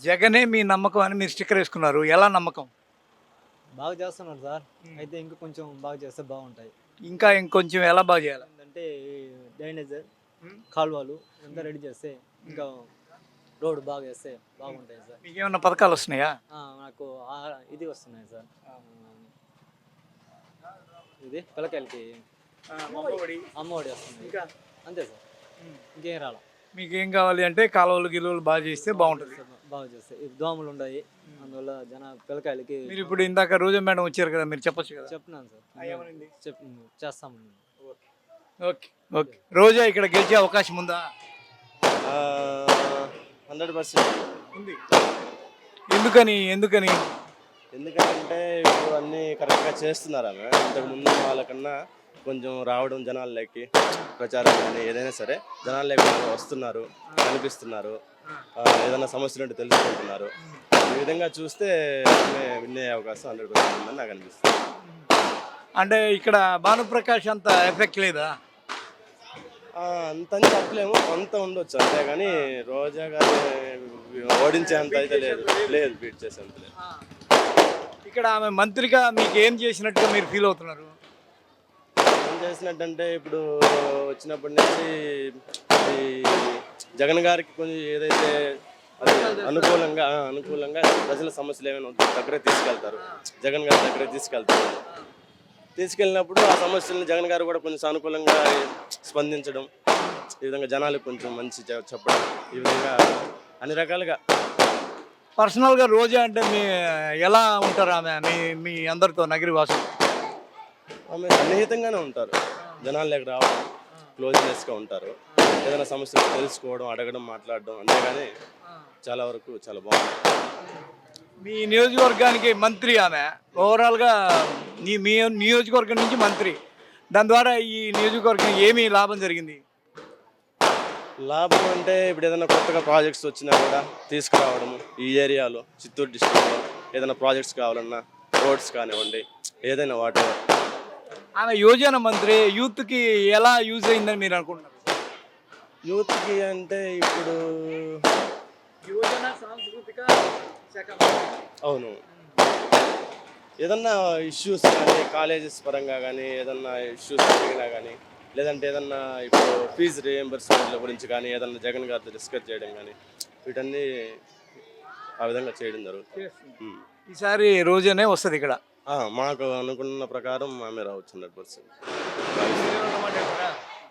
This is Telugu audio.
జగనే మీ నమ్మకం అని మీరు స్టిక్కర్ వేసుకున్నారు. ఎలా నమ్మకం? బాగా చేస్తున్నారు సార్. అయితే ఇంకా కొంచెం బాగా చేస్తే బాగుంటాయి. ఇంకా ఇంకొంచెం ఎలా బాగా చేయాలి? ఏంటంటే డ్రైనేజ్ కాలువలు అంతా రెడీ చేస్తే ఇంకా రోడ్డు బాగా చేస్తే బాగుంటాయి సార్. మీకేమన్నా పథకాలు వస్తున్నాయా? నాకు ఇది వస్తున్నాయి సార్. ఇది పిల్లకాయలకి అమ్మఒడి వస్తుంది. అంతే సార్, ఇంకేం రాలా. మీకేం కావాలి అంటే కాలువలు గిలువలు బాగా చేస్తే బాగుంటుంది. బాగా చేస్తాయి. ఈ దోమలు ఉన్నాయి, అందువల్ల పిల్లకాయలకి. మీరు ఇప్పుడు ఇందాక రోజా మేడం వచ్చారు కదా, మీరు చెప్పొచ్చు కదా. చెప్తున్నాను సార్, చేస్తాము. Okay okay. రోజా ఇక్కడ గెలిచే అవకాశం ఉందా? 100% ఉంది. ఎందుకని ఎందుకని? ఎందుకంటే ఇప్పుడు అన్నీ కరెక్ట్గా చేస్తున్నారు ఆమె. ఇంతకు ముందు వాళ్ళకన్నా కొంచెం రావడం జనాల్లోకి, ప్రచారం కానీ ఏదైనా సరే జనాల్లోకి వస్తున్నారు, కనిపిస్తున్నారు, ఏదైనా సమస్యలు ఉంటే తెలుసుకుంటున్నారు. ఈ విధంగా చూస్తే విన్నే అవకాశం 100% ఉందని నాకు అనిపిస్తుంది. అంటే ఇక్కడ భానుప్రకాష్ అంత ఎఫెక్ట్ లేదా? అంతని చెప్పలేము, కొంత ఉండొచ్చు అంతే, కానీ రోజా గారు ఓడించే అంత అయితే లేదు, బీట్ చేసేంత లేదు. ఇక్కడ ఆమె మంత్రిగా మీకు ఏం చేసినట్టుగా మీరు ఫీల్ అవుతున్నారు? ఏం చేసినట్టంటే ఇప్పుడు వచ్చినప్పటి నుంచి ఈ జగన్ గారికి కొంచెం ఏదైతే అది అనుకూలంగా ప్రజల సమస్యలు ఏమైనా దగ్గర తీసుకెళ్తారు, జగన్ గారి దగ్గర తీసుకెళ్ళినప్పుడు ఆ సమస్యలను జగన్ గారు కూడా కొంచెం సానుకూలంగా స్పందించడం, ఈ విధంగా జనాలకు కొంచెం మంచి చెప్పడం, ఈ విధంగా అన్ని రకాలుగా. పర్సనల్గా రోజా అంటే మీ ఎలా ఉంటారు ఆమె మీ అందరితో నగరి వాసులు? ఆమె సన్నిహితంగానే ఉంటారు, జనాల్లోకి రావడం, క్లోజ్నెస్గా ఉంటారు, ఏదైనా సమస్యలు తెలుసుకోవడం, అడగడం, మాట్లాడడం, అంతేగాని చాలా వరకు చాలా బాగుంది. మీ నియోజకవర్గానికి మంత్రి ఆమె, ఓవరాల్గా మీ నియోజకవర్గం నుంచి మంత్రి, దాని ద్వారా ఈ నియోజకవర్గం ఏమీ లాభం జరిగింది? లాభం అంటే ఇప్పుడు ఏదైనా కొత్తగా ప్రాజెక్ట్స్ వచ్చినా కూడా తీసుకురావడము, ఈ ఏరియాలో చిత్తూరు డిస్ట్రిక్ట్లో ఏదైనా ప్రాజెక్ట్స్ కావాలన్నా, రోడ్స్ కానివ్వండి, ఏదైనా వాటి. ఆమె యోజన మంత్రి యూత్కి ఎలా యూజ్ అయిందని మీరు అనుకుంటున్నారు? యూత్కి అంటే ఇప్పుడు యోజన సాంస్కృతిక శాఖ, అవును, ఏదన్నా ఇష్యూస్ కానీ కాలేజెస్ పరంగా కానీ ఏదన్నా ఇష్యూస్ జరిగినా కానీ, లేదంటే ఏదన్నా ఇప్పుడు ఫీజు రీఎంబర్స్మెంట్ల గురించి కానీ ఏదన్నా జగన్ గారితో డిస్కస్ చేయడం కానీ, వీటన్నీ ఆ విధంగా చేయడం జరుగుతుంది. ఈసారి రోజానే వస్తుంది ఇక్కడ. మాకు అనుకున్న ప్రకారం ఆమె రావచ్చు 100%.